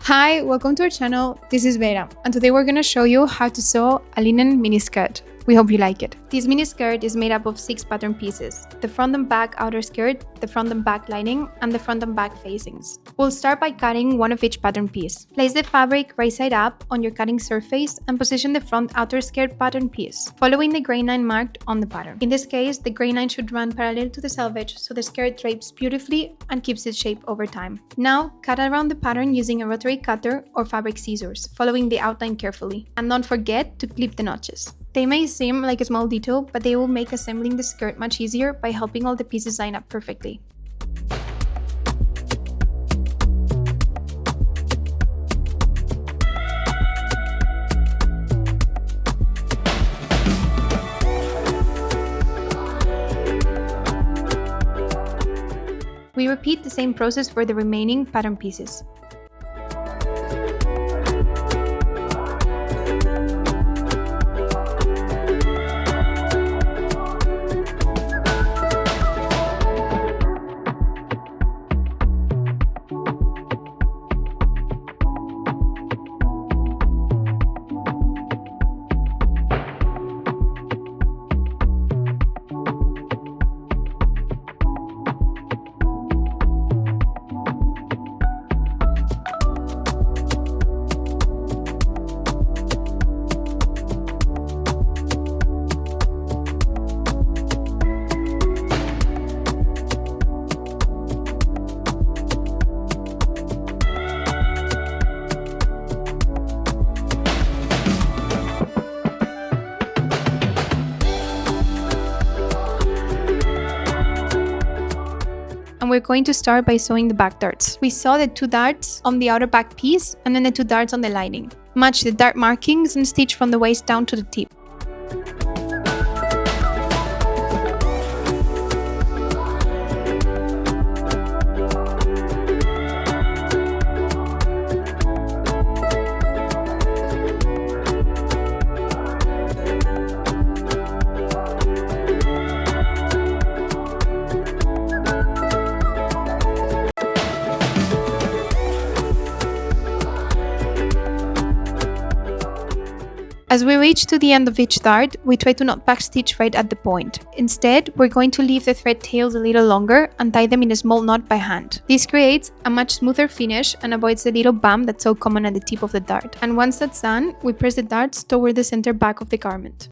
Hi, welcome to our channel. This is Vera, and today we're going to show you how to sew a linen miniskirt. We hope you like it. This miniskirt is made up of 6 pattern pieces: the front and back outer skirt, the front and back lining, and the front and back facings. We'll start by cutting one of each pattern piece. Place the fabric right side up on your cutting surface and position the front outer skirt pattern piece, following the grain line marked on the pattern. In this case, the grain line should run parallel to the selvage so the skirt drapes beautifully and keeps its shape over time. Now, cut around the pattern using a rotary cutter or fabric scissors, following the outline carefully. And don't forget to clip the notches. They may seem like a small detail, but they will make assembling the skirt much easier by helping all the pieces line up perfectly. We repeat the same process for the remaining pattern pieces. And we're going to start by sewing the back darts. We sew the 2 darts on the outer back piece and then the 2 darts on the lining. Match the dart markings and stitch from the waist down to the tip. As we reach to the end of each dart, we try to not backstitch right at the point. Instead, we're going to leave the thread tails a little longer and tie them in a small knot by hand. This creates a much smoother finish and avoids the little bump that's so common at the tip of the dart. And once that's done, we press the darts toward the center back of the garment.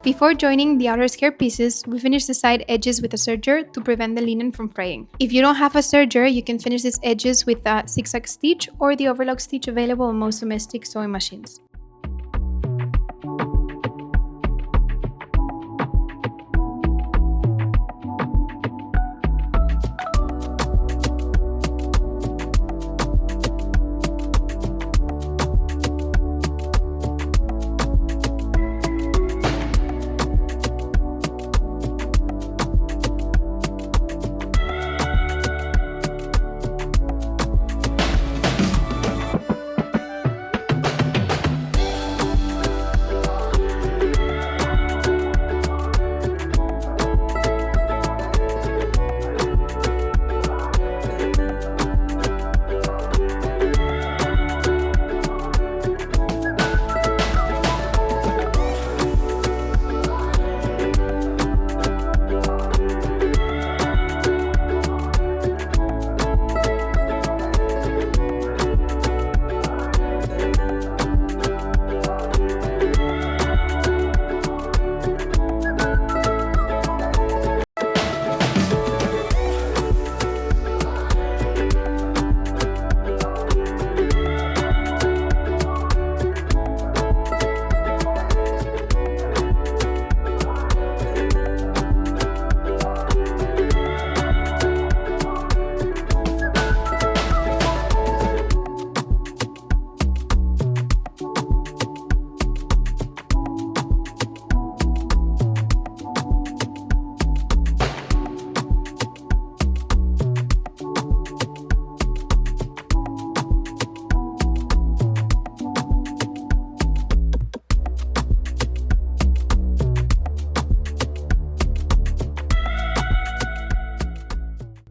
Before joining the outer skirt pieces, we finish the side edges with a serger to prevent the linen from fraying. If you don't have a serger, you can finish these edges with a zigzag stitch or the overlock stitch available on most domestic sewing machines.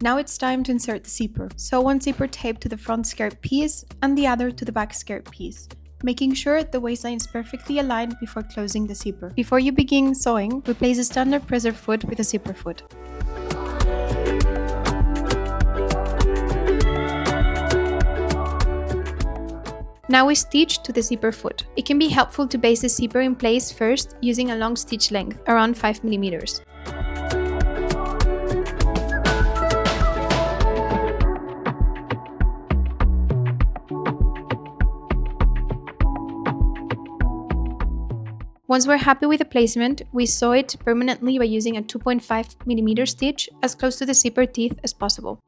Now it's time to insert the zipper. Sew one zipper tape to the front skirt piece and the other to the back skirt piece, making sure the waistline is perfectly aligned before closing the zipper. Before you begin sewing, replace a standard presser foot with a zipper foot. Now we stitch to the zipper foot. It can be helpful to base the zipper in place first using a long stitch length, around 5 mm. Once we're happy with the placement, we sew it permanently by using a 2.5 mm stitch as close to the zipper teeth as possible.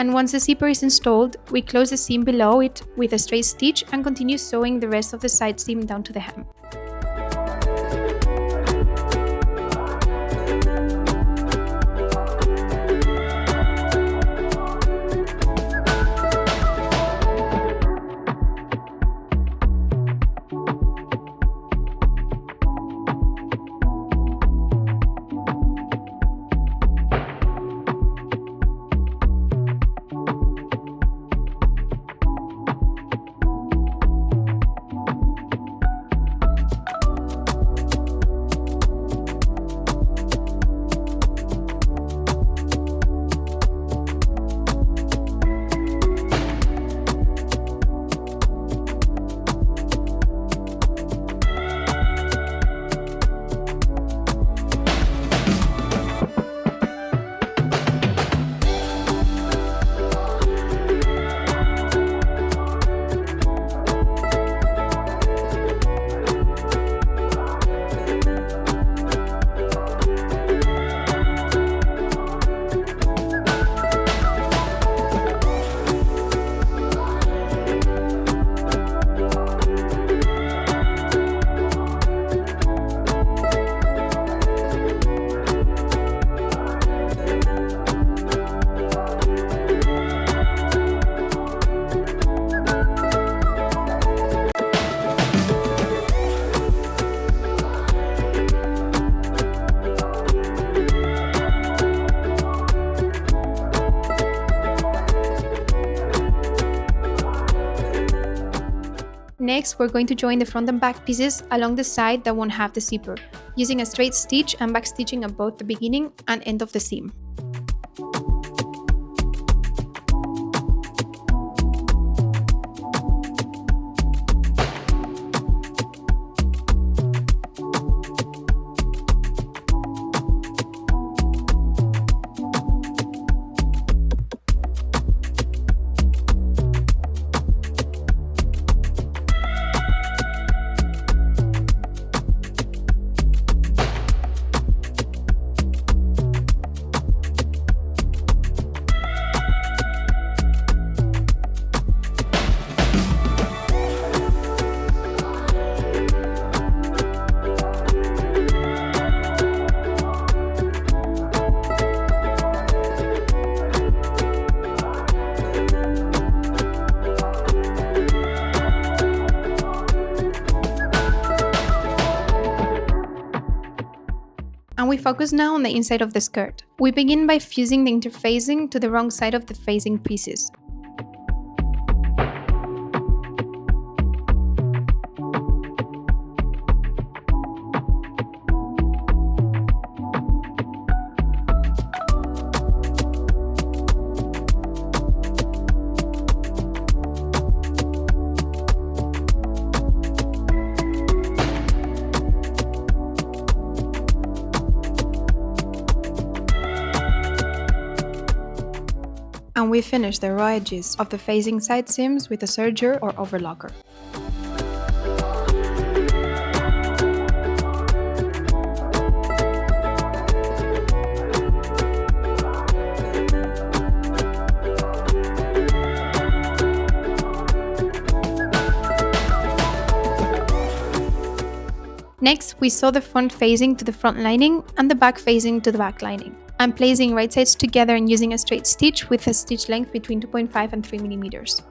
And once the zipper is installed, we close the seam below it with a straight stitch and continue sewing the rest of the side seam down to the hem. Next, we're going to join the front and back pieces along the side that won't have the zipper, using a straight stitch and back stitching at both the beginning and end of the seam. And we focus now on the inside of the skirt. We begin by fusing the interfacing to the wrong side of the facing pieces. And we finish the raw edges of the facing side seams with a serger or overlocker. Next, we sew the front facing to the front lining and the back facing to the back lining. I'm placing right sides together and using a straight stitch with a stitch length between 2.5 and 3 millimeters.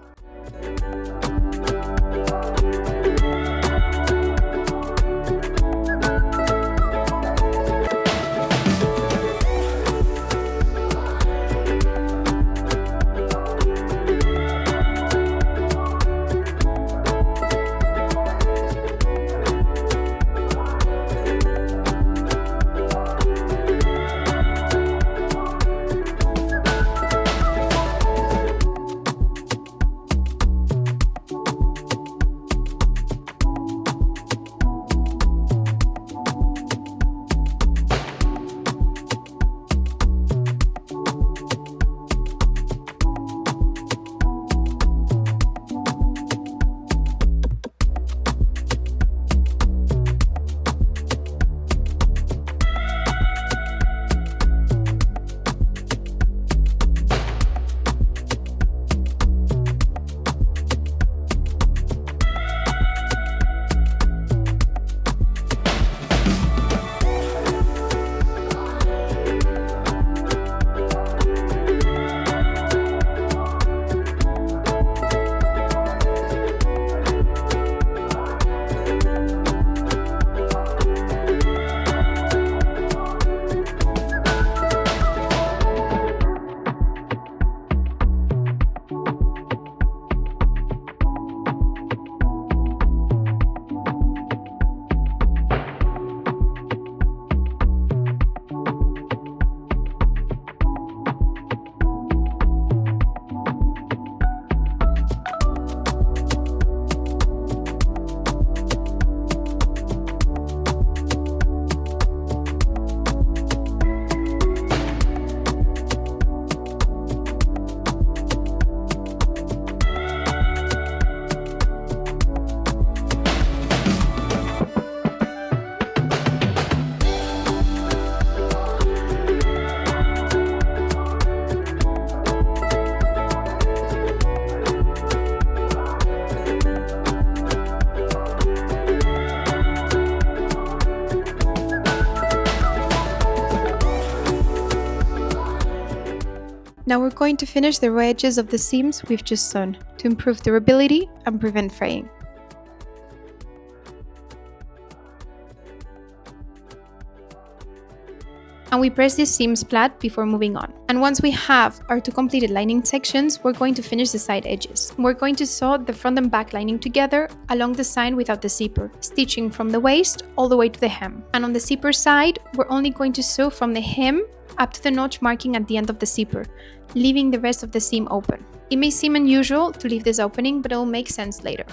Now we're going to finish the raw edges of the seams we've just sewn to improve durability and prevent fraying. And we press these seams flat before moving on. And once we have our two completed lining sections, we're going to finish the side edges. We're going to sew the front and back lining together along the side without the zipper, stitching from the waist all the way to the hem. And on the zipper side, we're only going to sew from the hem up to the notch marking at the end of the zipper, leaving the rest of the seam open. It may seem unusual to leave this opening, but it will make sense later.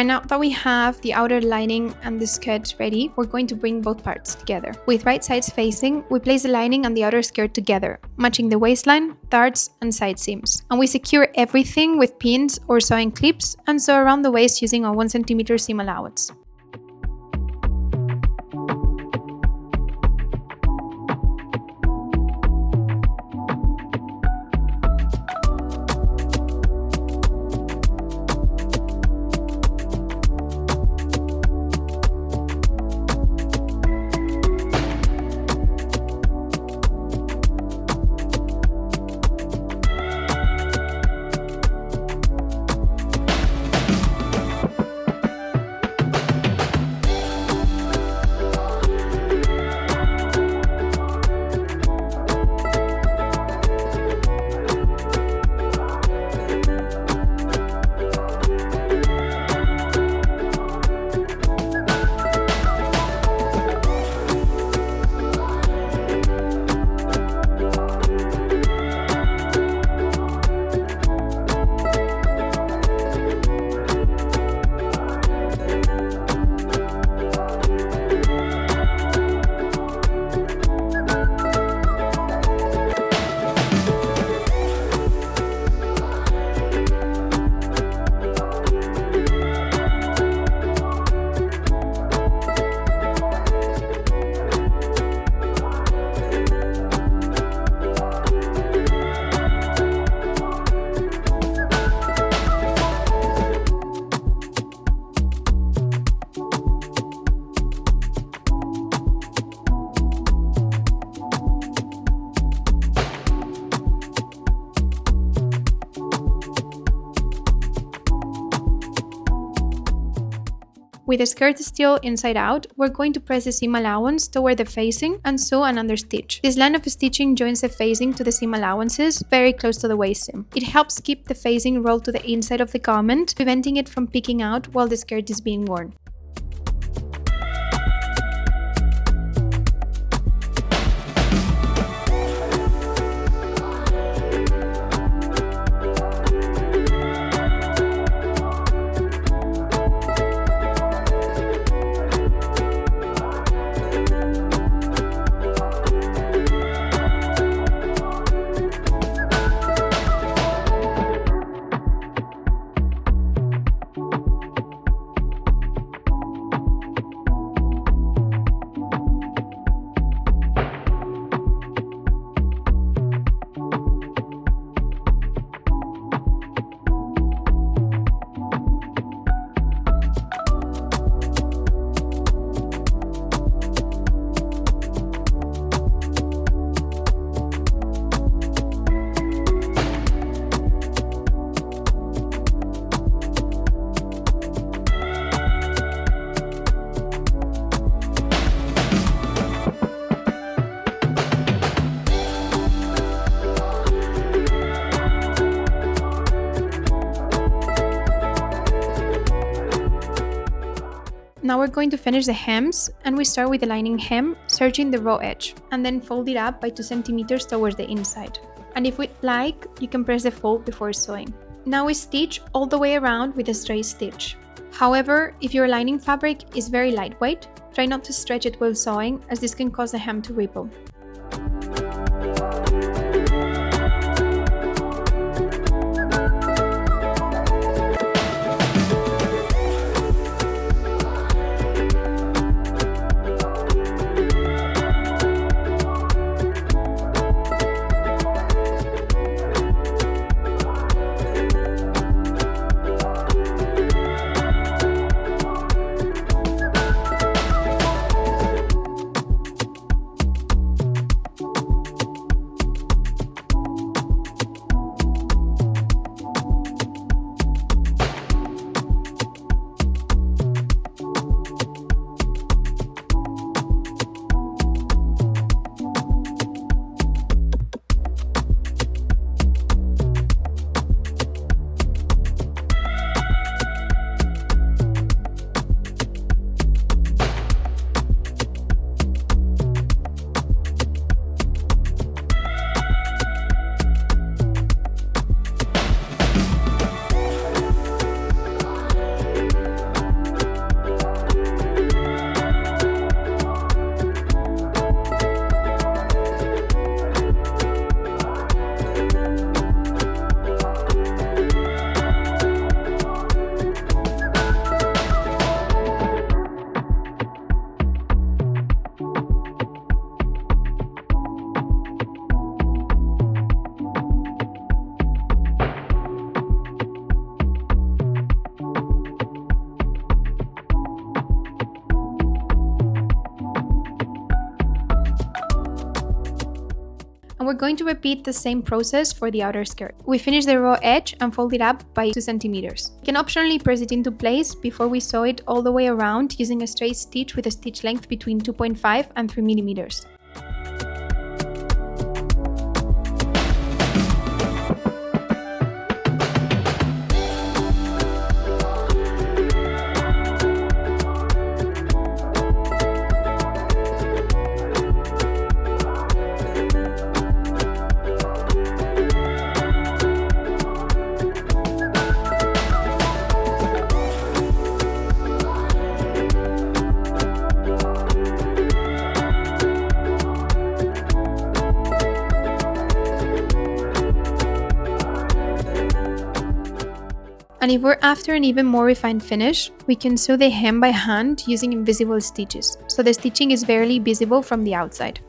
And now that we have the outer lining and the skirt ready, we're going to bring both parts together. With right sides facing, we place the lining and the outer skirt together, matching the waistline, darts, and side seams. And we secure everything with pins or sewing clips and sew around the waist using a 1 cm seam allowance. With the skirt still inside out, we're going to press the seam allowance toward the facing and sew an understitch. This line of stitching joins the facing to the seam allowances very close to the waist seam. It helps keep the facing rolled to the inside of the garment, preventing it from peeking out while the skirt is being worn. Now we're going to finish the hems, and we start with the lining hem, serging the raw edge, and then fold it up by 2 cm towards the inside. And if we'd like, you can press the fold before sewing. Now we stitch all the way around with a straight stitch. However, if your lining fabric is very lightweight, try not to stretch it while sewing, as this can cause the hem to ripple. And we're going to repeat the same process for the outer skirt. We finish the raw edge and fold it up by 2 centimeters. We can optionally press it into place before we sew it all the way around using a straight stitch with a stitch length between 2.5 and 3 millimeters. And if we're after an even more refined finish, we can sew the hem by hand using invisible stitches, so the stitching is barely visible from the outside.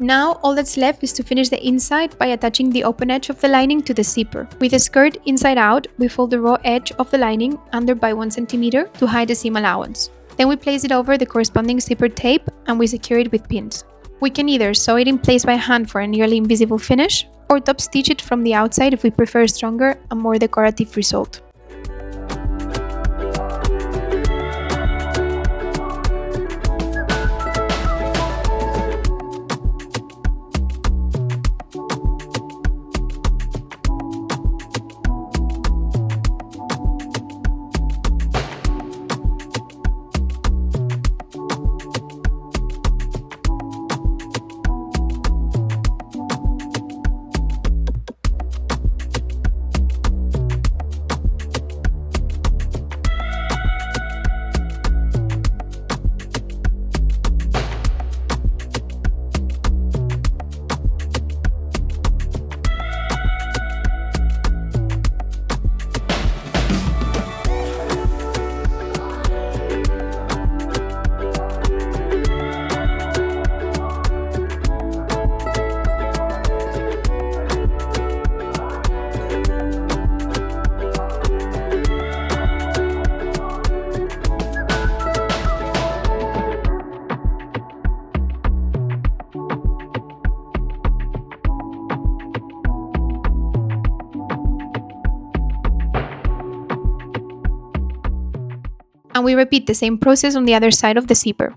Now all that's left is to finish the inside by attaching the open edge of the lining to the zipper. With the skirt inside out, we fold the raw edge of the lining under by 1 centimeter to hide the seam allowance. Then we place it over the corresponding zipper tape and we secure it with pins. We can either sew it in place by hand for a nearly invisible finish, or top stitch it from the outside if we prefer a stronger and more decorative result. And we repeat the same process on the other side of the zipper.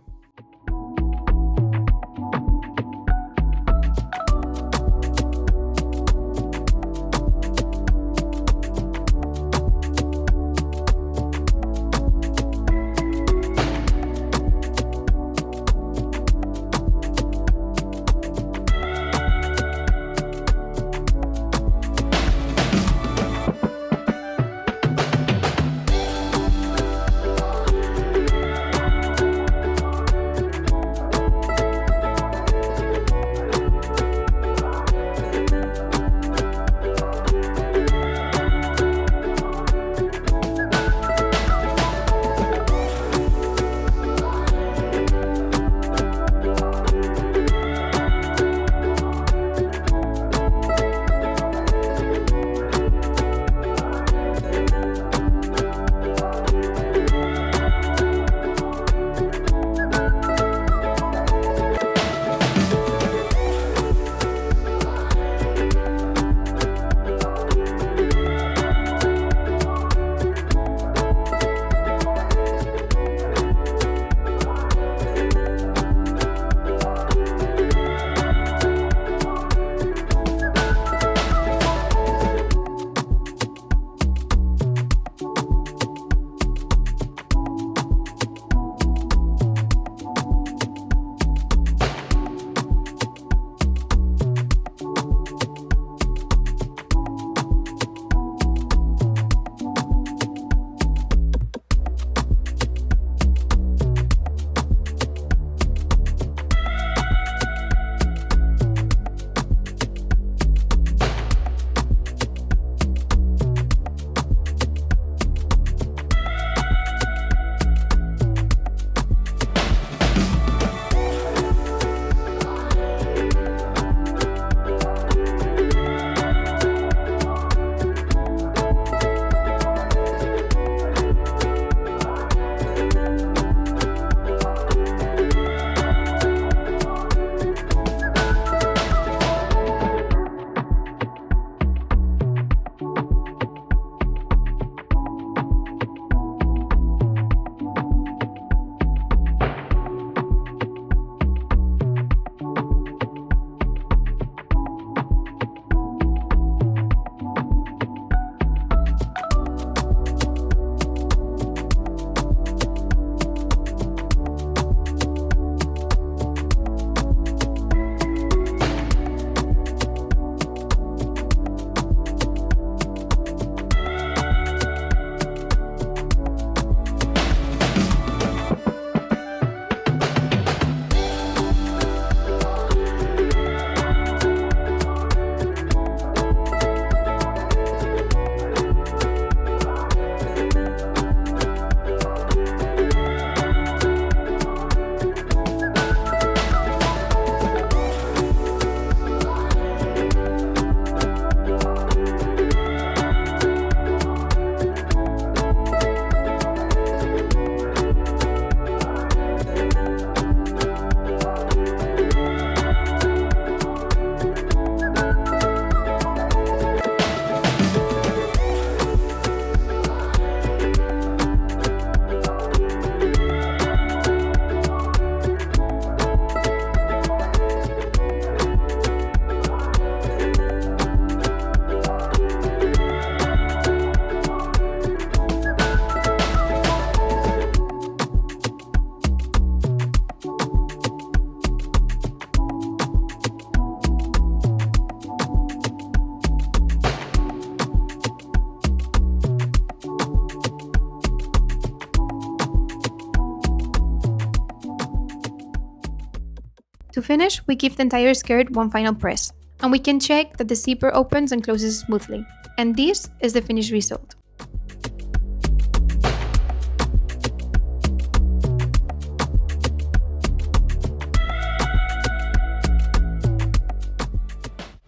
To finish, we give the entire skirt one final press, and we can check that the zipper opens and closes smoothly. And this is the finished result.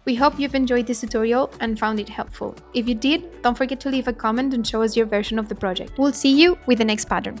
We hope you've enjoyed this tutorial and found it helpful. If you did, don't forget to leave a comment and show us your version of the project. We'll see you with the next pattern.